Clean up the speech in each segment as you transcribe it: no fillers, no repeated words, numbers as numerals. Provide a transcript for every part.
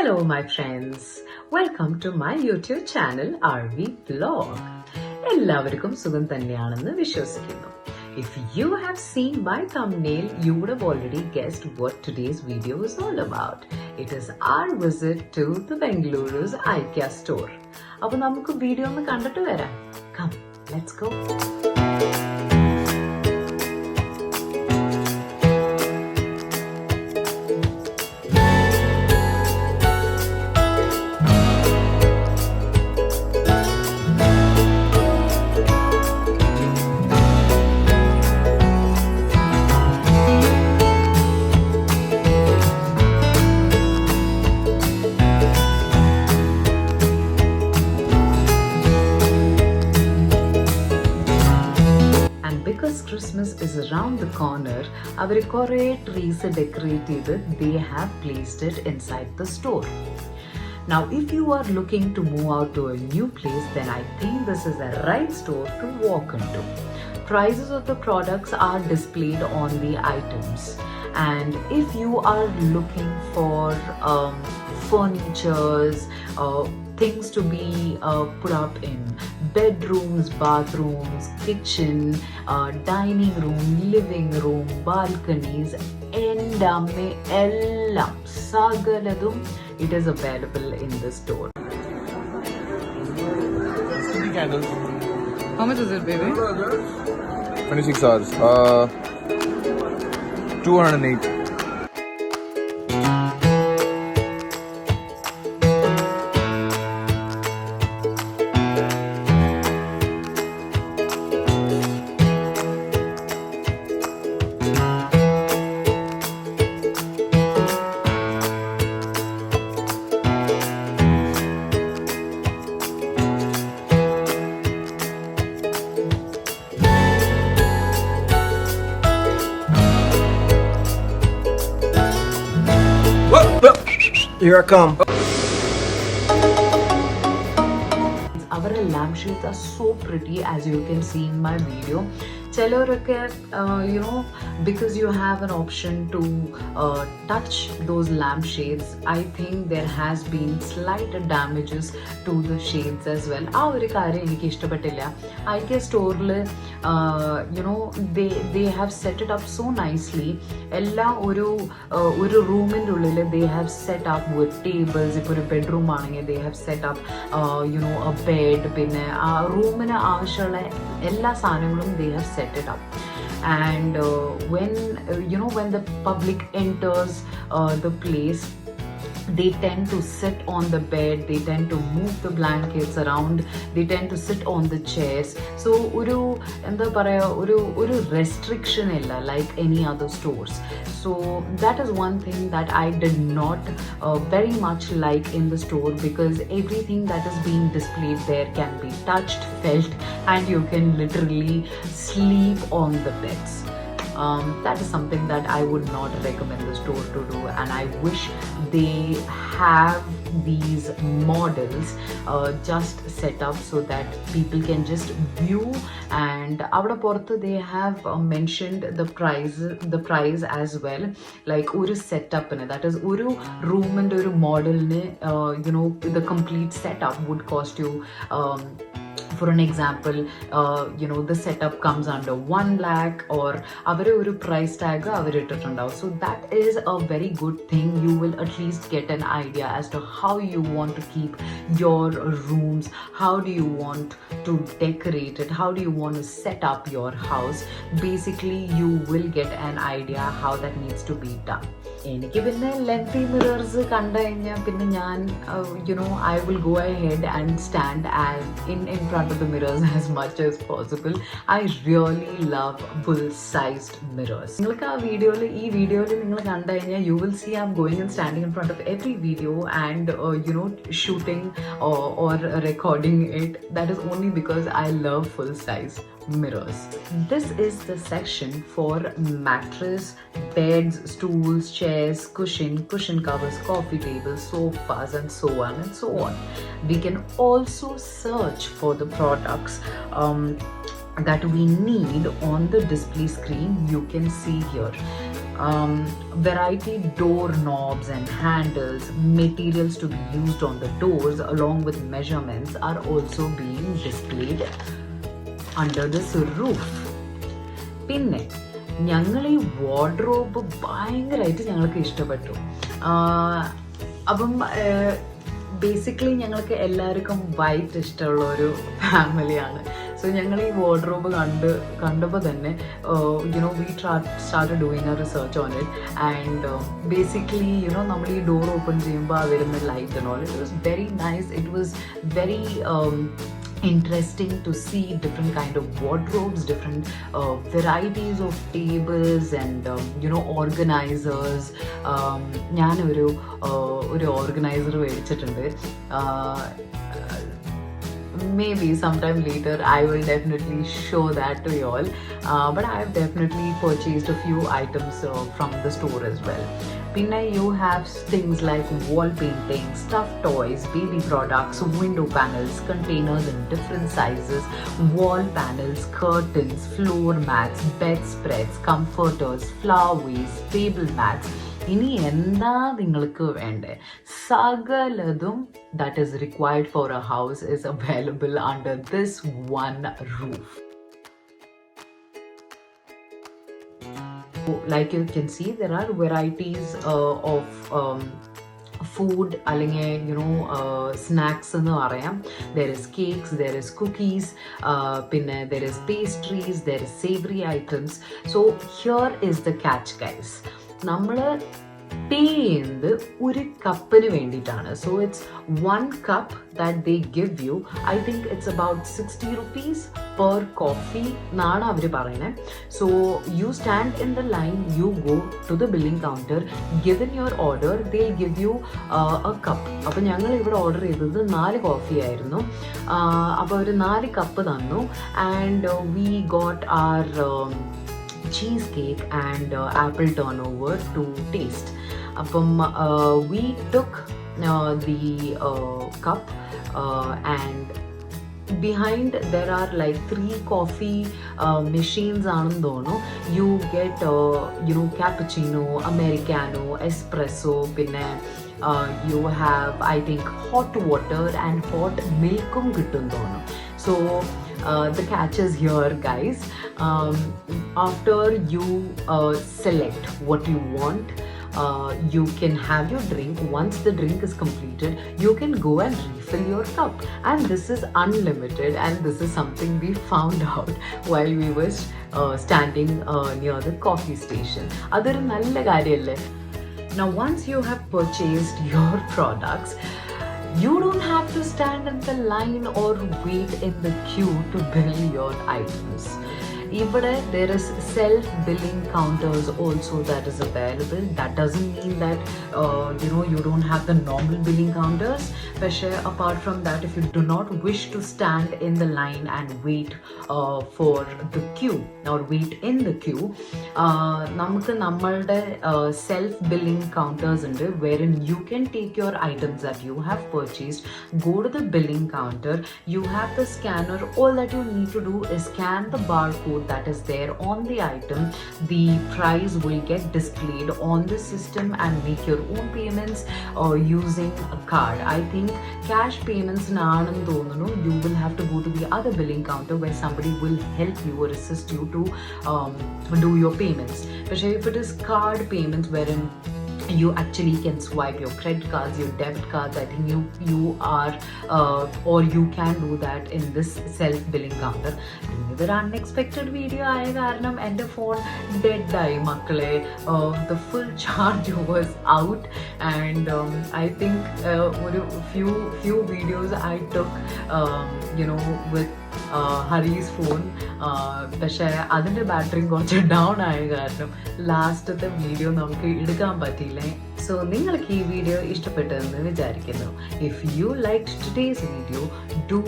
Hello my friends, welcome to my YouTube channel RV Vlog. എല്ലാവർക്കും സുഖം തന്നെയാണെന്ന് വിശ്വസിക്കുന്നു. If you have seen my thumbnail, you would have already guessed what today's video is all about. It is our visit to the Bengaluru's IKEA store. അപ്പോൾ നമുക്ക് video ഒന്ന് കണ്ടിട്ട് വരാം. Come, let's go. Because Christmas is around the corner, avare kore trees decorated, they have placed it inside the store. Now, if you are looking to move out to a new place, then I think this is the right store to walk into. Prices of the products are displayed on the items. And if you are looking for furnitures, things to be put up in bedrooms, bathrooms, kitchen, dining room, living room, balconies, endamme ellam sagaladum, it is available in the store. Candles. How much is it, baby? 26 hours. 208. Here I come. Our lampshades are so pretty, as you can see in my video. Cheloroke, because you have an option to touch those lampshades, I think there has been slight damages to the shades as well. Our karya enikku ishtappettilla. IKEA store they have set it up so nicely. Ella oru room inde ullile they have set up with tables. Ipo oru bedroom aanenge they have set up a bed, pinne aa roomine avashyulla ella saanangalum they have set it up. And when the public enters the place, they tend to sit on the bed, they tend to move the blankets around, they tend to sit on the chairs. So oru restriction illa like any other stores. So that is one thing that I did not very much like in the store, because everything that is being displayed there can be touched, felt, and you can literally sleep on the beds. That is something that I would not recommend the store to do, and I wish they have these models just set up so that people can just view. And avada porthu they have mentioned the price as well, like oru setup ne, that is oru room and oru model ne the complete setup would cost you for an example, the setup comes under 1 lakh, or avare oru price tag avare ittittundavu. So that is a very good thing. You will at least get an idea as to how you want to keep your rooms, how do you want to decorate it, how do you want to set up your house. Basically, you will get an idea how that needs to be done. എനിക്ക് പിന്നെ lengthy mirrors കണ്ടു കഴിഞ്ഞാൽ പിന്നെ ഞാൻ I will go ahead and stand in front of the mirrors as much as possible. I really love full-sized mirrors. നിങ്ങൾക്ക് ഈ വീഡിയോയിൽ നിങ്ങൾ കണ്ടു കഴിഞ്ഞാൽ you will see I'm going and standing in front of every video and shooting or recording it. That is only because I love full-size mirrors. This is the section for mattress, beds, stools, chairs, cushion covers, coffee tables, sofas, and so on and so on. We can also search for the products that we need on the display screen. You can see here variety door knobs and handles, materials to be used on the doors along with measurements are also being displayed under this roof. പിന്നെ ഞങ്ങൾ ഈ wardrobe ഭയങ്കരമായിട്ട് ഞങ്ങൾക്ക് ഇഷ്ടപ്പെട്ടു. അപ്പം basically ഞങ്ങൾക്ക് എല്ലാവർക്കും white ഇഷ്ടമുള്ള ഒരു ഫാമിലിയാണ്. സോ ഞങ്ങൾ ഈ വാർഡ്രോബ് കണ്ടപ്പോൾ തന്നെ we started doing A research on it. And basically നമ്മൾ ഈ ഡോർ ഓപ്പൺ ചെയ്യുമ്പോൾ ആ വരുന്ന light and all, it was very nice. It was very interesting to see different kind of wardrobes, different varieties of tables and organizers. ഞാൻ ഒരു organiser മേടിച്ചിട്ടുണ്ട്. Maybe sometime later I will definitely show that to you all, but I have definitely purchased a few items from the store as well. Pinna, you have things like wall painting, stuffed toys, baby products, window panels, containers in different sizes, wall panels, curtains, floor mats, bedspreads, comforters, flower vases, table mats. ഇനി എന്താ നിങ്ങൾക്ക് വേണ്ടേ, സകലതും that is required for a house is available under this one roof. Like you can see, there are varieties of food, അല്ലെങ്കിൽ snacks എന്ന് പറയാം. There is cakes, there is cookies, പിന്നെ there is pastries, there is savory items. So here is the catch, guys. നമ്മൾ പേ ചെയ്യുന്നത് ഒരു കപ്പിന് വേണ്ടിയിട്ടാണ്. So it's 1 cup that they give you. I think it's about 60 rupees per coffee എന്നാണ് അവർ പറയുന്നത്. So you stand in the line, you go to the billing counter, given your order, they'll give you a cup. അപ്പോൾ ഞങ്ങൾ ഇവിടെ order ചെയ്തത് 4 coffee ആയിരുന്നു. അപ്പോൾ അവർ 4 cup തന്നു. And we got our cheesecake and apple turnover to taste. We took the cup and behind there are like 3 coffee machines aanendu thonu. You get cappuccino, americano, espresso, pinne you have I think hot water and hot milk kittum thonu. So the catch is here, guys. After you select what you want, you can have your drink. Once the drink is completed, you can go and refill your cup, and this is unlimited. And this is something we found out while we were standing near the coffee station. Adoru nalla karyalle. Now once you have purchased your products, you don't have to stand in the line or wait in the queue to bill your items. ഇവിടെ there is self-billing counters also that is available. That doesn't mean that you don't have the normal billing counters. പക്ഷേ apart from that, if you do not wish to stand in the line and wait for the queue or wait in the queue, നമുക്ക് നമ്മളുടെ self-billing counters ഉണ്ട്, wherein you can take your items that you have purchased, go to the billing counter, you have the scanner. All that you need to do is scan the barcode that is there on the item. The price will get displayed on the system and make your own payments using a card. I think cash payments naanennu thonunu. You will have to go to the other billing counter where somebody will help you or assist you to do your payments. But if it is card payments wherein you actually can swipe your credit cards, your debit cards, I think you are or you can do that in this self billing counter. Another unexpected video ആയ കാരണം എൻ്റെ phone dead ആയി മക്കളെ. The full charge was out, and I think ഒരു few videos I took with Haris phone. പക്ഷേ അതിൻ്റെ ബാറ്ററിയും കുറച്ച് down ആയ കാരണം ലാസ്റ്റത്തെ വീഡിയോ നമുക്ക് എടുക്കാൻ പറ്റിയില്ല. സോ നിങ്ങൾക്ക് ഈ വീഡിയോ ഇഷ്ടപ്പെട്ടതെന്ന് വിചാരിക്കുന്നു. If you liked today's video, do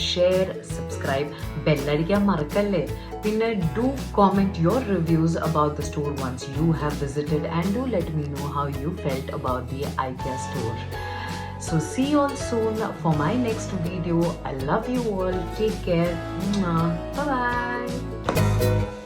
share, subscribe, ബെല്ലടിക്കാൻ മറക്കല്ലേ. പിന്നെ do comment your reviews about the store once you have visited, and do let me know how you felt about the IKEA store. So see you all soon for my next video. I love you all. Take care. Bye bye.